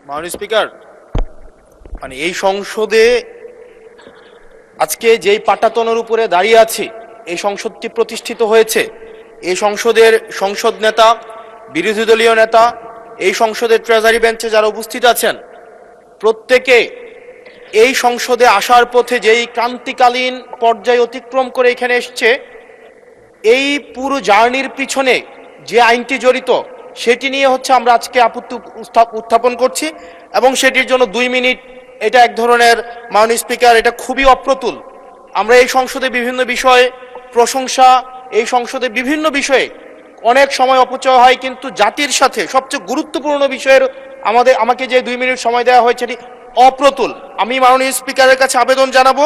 মাননীয় স্পিকার, মানে এই সংসদে আজকে যেই পাটাতনের উপরে দাঁড়িয়ে আছি, এই সংসদটি প্রতিষ্ঠিত হয়েছে। এই সংসদের সংসদ নেতা, বিরোধী দলীয় নেতা, এই সংসদের ট্রেজারি বেঞ্চে যারা উপস্থিত আছেন, প্রত্যেকে এই সংসদে আসার পথে যেই ক্রান্তিকালীন পর্যায় অতিক্রম করে এখানে এসছে, এই পুরো জার্নির পিছনে যে আইনটি জড়িত সেটি নিয়ে হচ্ছে আমরা আজকে আপত্তি উত্থাপন করছি এবং সেটির জন্য 2 মিনিট এটা এক ধরনের, মাননীয় স্পিকার, এটা খুবই অপ্রতুল। আমরা এই সংসদে বিভিন্ন বিষয়ে প্রশংসা, এই সংসদে বিভিন্ন বিষয়ে অনেক সময় অপচয় হয়, কিন্তু জাতির সাথে সবচেয়ে গুরুত্বপূর্ণ বিষয়ের আমাকে যে 2 মিনিট সময় দেওয়া হয়েছে এটি অপ্রতুল। আমি মাননীয় স্পিকারের কাছে আবেদন জানাবো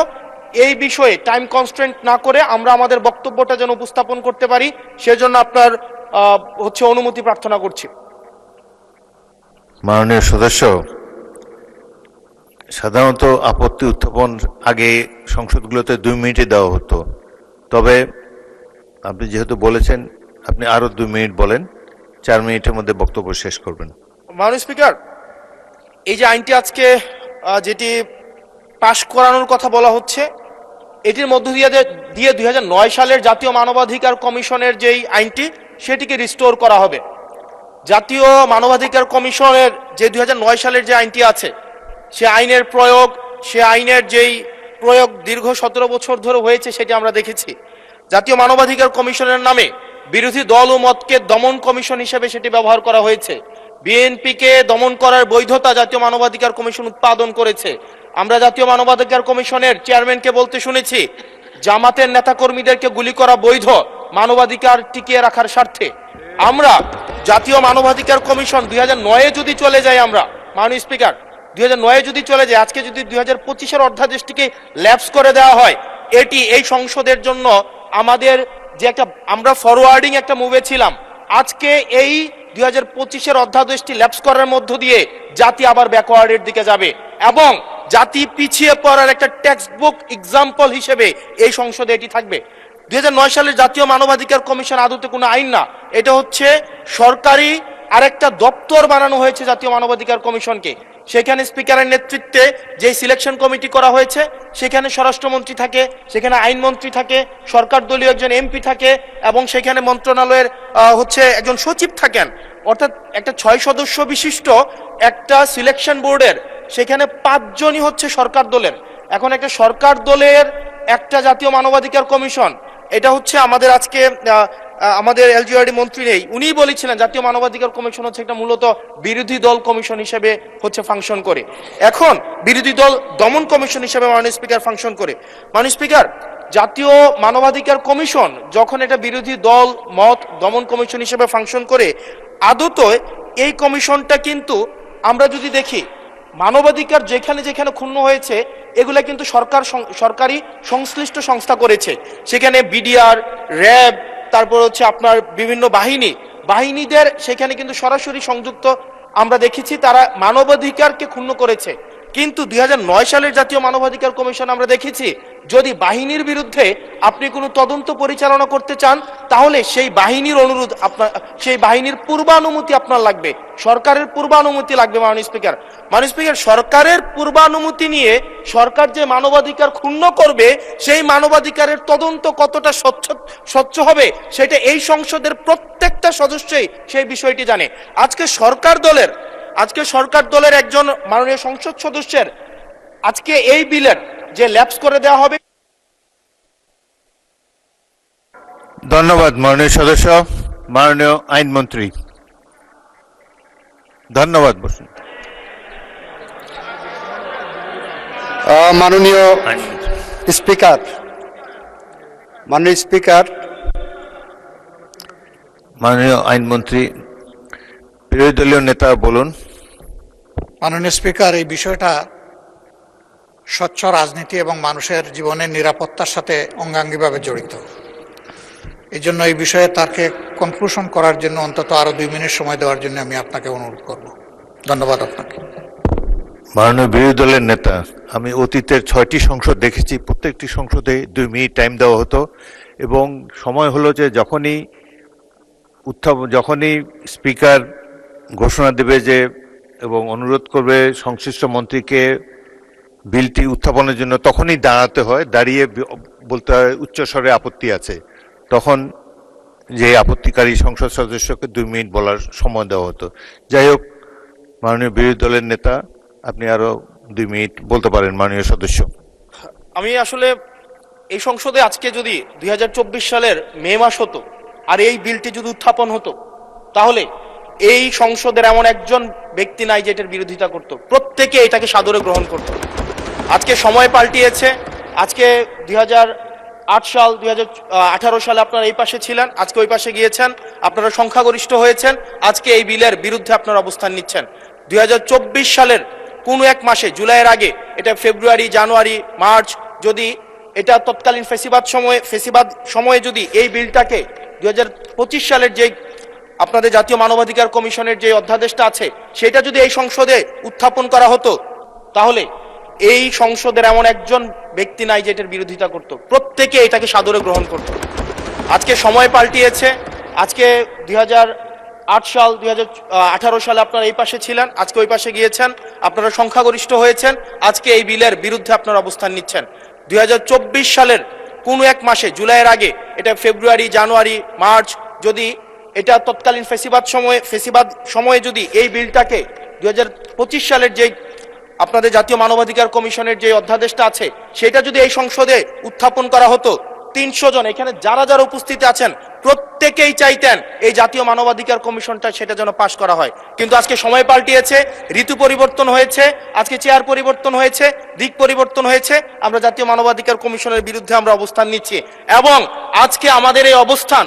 এই বিষয়ে টাইম কনস্ট্রেন্ট না করে আমরা আমাদের বক্তব্যটা যেন উপস্থাপন করতে পারি, সেজন্য আপনার অনুমতি প্রার্থনা করছি। মাননীয় সদস্য, সাধারণত আপত্তি উত্থাপন আগে সংসদগুলোতে 2 মিনিটে দেওয়া হতো, তবে আপনি যেহেতু বলেছেন আপনি আরো 2 মিনিট বলেন, 4 মিনিটের মধ্যে বক্তব্য শেষ করবেন। মাননীয় স্পিকার, এই যে আইনটি আজকে যেটি পাশ করানোর কথা বলা হচ্ছে, এটির মধ্য দিয়ে 2009 সালের জাতীয় মানবাধিকার কমিশনের যেই আইনটি সেটিকে রিস্টোর করা হবে। জাতীয় মানবাধিকার কমিশনের যে 2009 সালের যে আইনটি আছে, সে আইনের প্রয়োগ দীর্ঘ 17 বছর ধরে হয়েছে, সেটি আমরা দেখেছি। জাতীয় মানবাধিকার কমিশনের নামে বিরোধী দল ও মতকে দমন কমিশন হিসেবে সেটি ব্যবহার করা হয়েছে। বিএনপিকে দমন করার বৈধতা জাতীয় মানবাধিকার কমিশন উৎপাদন করেছে। আমরা জাতীয় মানবাধিকার কমিশনের চেয়ারম্যানকে বলতে শুনেছি, জামাতের নেতাকর্মীদেরকে গুলি করা বৈধ মানবাধিকার টিকিয়ে রাখার স্বার্থে। আমরা জাতীয় মানবাধিকার কমিশন 2009-এ যদি চলে যাই, আমরা মাননীয় স্পিকার 2009-এ যদি চলে যায়, আজকে যদি 2025-এর অধ্যাদেশটিকে ল্যাপস করে দেওয়া হয়, এটি এই সংসদের জন্য আমাদের যে আমরা ফরওয়ার্ডিং একটা মুভে ছিলাম, আজকে এই 2025-এর অধ্যাদেশটি ল্যাপস করার মধ্য দিয়ে জাতি আবার ব্যাকওয়ার্ডের দিকে যাবে এবং জাতি পিছিয়ে পড়ার একটা টেক্সট বুক এক্সাম্পল হিসেবে এই সংসদে এটি থাকবে। 2009 সালের জাতীয় মানবাধিকার কমিশন আদতে কোনো আইন না, এটা হচ্ছে সরকারি আরেকটা দপ্তর বানানো হয়েছে জাতীয় মানবাধিকার কমিশনকে। সেখানে স্পিকারের নেতৃত্বে যে সিলেকশন কমিটি করা হয়েছে, সেখানে স্বরাষ্ট্রমন্ত্রী থাকে, সেখানে আইনমন্ত্রী থাকে, সরকার দলীয় একজন এমপি থাকে এবং সেখানে মন্ত্রণালয়ের একজন সচিব থাকেন। অর্থাৎ একটা 6 সদস্য বিশিষ্ট একটা সিলেকশন বোর্ডের সেখানে 5 জনই হচ্ছে সরকার দলের। এখন একটা সরকার দলের একটা জাতীয় মানবাধিকার কমিশন, এটা হচ্ছে আমাদের আজকে আমাদের এলজিআরডি মন্ত্রী নেই, উনিই বলেছিলেন জাতীয় মানবাধিকার কমিশন হচ্ছে একটা মূলত বিরোধী দল কমিশন হিসেবে ফাংশন করে। এখন বিরোধী দল দমন কমিশন হিসেবে মাননীয় স্পিকার ফাংশন করে। মাননীয় স্পিকার, জাতীয় মানবাধিকার কমিশন যখন এটা বিরোধী দল মত দমন কমিশন হিসেবে ফাংশন করে, আদত এই কমিশনটা কিন্তু আমরা যদি দেখি, মানবাধিকার যেখানে যেখানে ক্ষুণ্ণ হয়েছে এগুলা কিন্তু সরকারি সংশ্লিষ্ট সংস্থা করেছে। সেখানে বিডিআর, র্যাব, তারপর হচ্ছে আপনার বিভিন্ন বাহিনীদের সেখানে কিন্তু সরাসরি সংযুক্ত আমরা দেখেছি, তারা মানবাধিকারকে ক্ষুণ্ণ করেছে। কিন্তু 2009 সালের জাতীয় মানবাধিকার কমিশন আমরা দেখেছি, যদি বাহিনীর বিরুদ্ধে আপনি কোনো তদন্ত পরিচালনা করতে চান, তাহলে সেই বাহিনীর সেই বাহিনীর পূর্বানুমতি আপনার লাগবে, সরকারের পূর্বানুমতি লাগবে। মাননীয় স্পিকার, সরকারের পূর্বানুমতি নিয়ে সরকার যে মানবাধিকার ক্ষুণ্ণ করবে, সেই মানবাধিকারের তদন্ত কতটা স্বচ্ছ হবে সেটা এই সংসদের প্রত্যেকটা সদস্যই সেই বিষয়টি জানে। আজকে সরকার দলের একজন মাননীয় সংসদ সদস্যের আজকে এই বিলের যে ল্যাপস করে দেওয়া হবে। ধন্যবাদ মাননীয় সদস্য। মাননীয় আইনমন্ত্রী, ধন্যবাদ। বসুন। মাননীয় স্পিকার, মাননীয় আইনমন্ত্রী, বিরোধী দলীয় নেতা বলুন। মাননীয় স্পিকার, এই বিষয়টা স্বচ্ছ রাজনীতি এবং মানুষের জীবনের নিরাপত্তার সাথে অঙ্গাঙ্গিভাবে জড়িত। এই জন্য এই বিষয়ে তাকে কনক্লুশন করার জন্য অন্তত আরো 2 মিনিট সময় দেওয়ার জন্য আমি আপনাকে অনুরোধ করব। ধন্যবাদ আপনাকে। মাননীয় বিরোধী দলের নেতা, আমি অতীতের 6টি সংসদ দেখেছি, প্রত্যেকটি সংসদে 2 মিনিট টাইম দেওয়া হতো এবং সময় হলো যে যখনই স্পিকার ঘোষণা দেবে যে এবং অনুরোধ করবে সংশ্লিষ্ট মন্ত্রীকে বিলটি উত্থাপনের জন্য তখনই দাঁড়াতে হয়, দাঁড়িয়ে বলতে হয় উচ্চস্বরে আপত্তি আছে, তখন যে আপত্তিকারী সংসদ সদস্যকে 2 মিনিট বলার সময় দেওয়া হতো। যাই হোক, মাননীয় বিরোধী দলের নেতা, আপনি আরো 2 মিনিট বলতে পারেন মাননীয় সদস্য। আমি আসলে এই সংসদে আজকে যদি 2024 সালের মে মাস হতো আর এই বিলটি যদি উত্থাপন হতো, তাহলে এই সংসদের এমন একজন ব্যক্তি নাই যে এটার বিরোধিতা করত, প্রত্যেকে এটাকে সাদরে গ্রহণ করত। আজকে সময় পাল্টিয়েছে। আজকে 2008 সাল 2018 সালে আপনারা এই পাশে ছিলেন, আজকে ওই পাশে গিয়েছেন, আপনারা সংখ্যাগরিষ্ঠ হয়েছেন, আজকে এই বিলের বিরুদ্ধে আপনারা অবস্থান নিচ্ছেন। 2024 সালের কোন এক মাসে, জুলাইয়ের আগে, এটা ফেব্রুয়ারি, জানুয়ারি, মার্চ, যদি এটা তৎকালীন ফেসিবাদ সময়ে যদি এই বিলটাকে 2025 সালের যে আপনাদের জাতীয় মানবাধিকার কমিশনের যে অধ্যাদেশটা আছে সেটা যদি এই সংসদে উত্থাপন করা হতো, তাহলে এই সংসদের এমন একজন ব্যক্তি নাই যে এটার বিরোধিতা করত, প্রত্যেকে এটাকে সাদরে গ্রহণ করত। আজকে সময় পাল্টিয়েছে। আজকে 2008 সাল 2018 সালে আপনারা এই পাশে ছিলেন, আজকে ওই পাশে গিয়েছেন, আপনারা সংখ্যাগরিষ্ঠ হয়েছেন, আজকে এই বিলের বিরুদ্ধে আপনারা অবস্থান নিচ্ছেন। 2024 সালের কোন এক মাসে, জুলাইয়ের আগে, এটা ফেব্রুয়ারি, জানুয়ারি, মার্চ, যদি এটা তৎকালীন ফেসিবাদ সময়ে যদি এই বিলটাকে 2025 সালের যে আপনাদের জাতীয় মানবাধিকার কমিশনের যে অধ্যাদেশটা আছে সেটা যদি এই সংসদে উত্থাপন করা হতো, 300 জন এখানে যারা যারা উপস্থিত আছেন প্রত্যেকেই চাইতেন এই জাতীয় মানবাধিকার কমিশনটা সেটা যেন পাশ করা হয়। কিন্তু আজকে সময় পাল্টিয়েছে, ঋতু পরিবর্তন হয়েছে, আজকে চেয়ার পরিবর্তন হয়েছে, দিক পরিবর্তন হয়েছে, আমরা জাতীয় মানবাধিকার কমিশনের বিরুদ্ধে আমরা অবস্থান নিচ্ছি। এবং আজকে আমাদের এই অবস্থান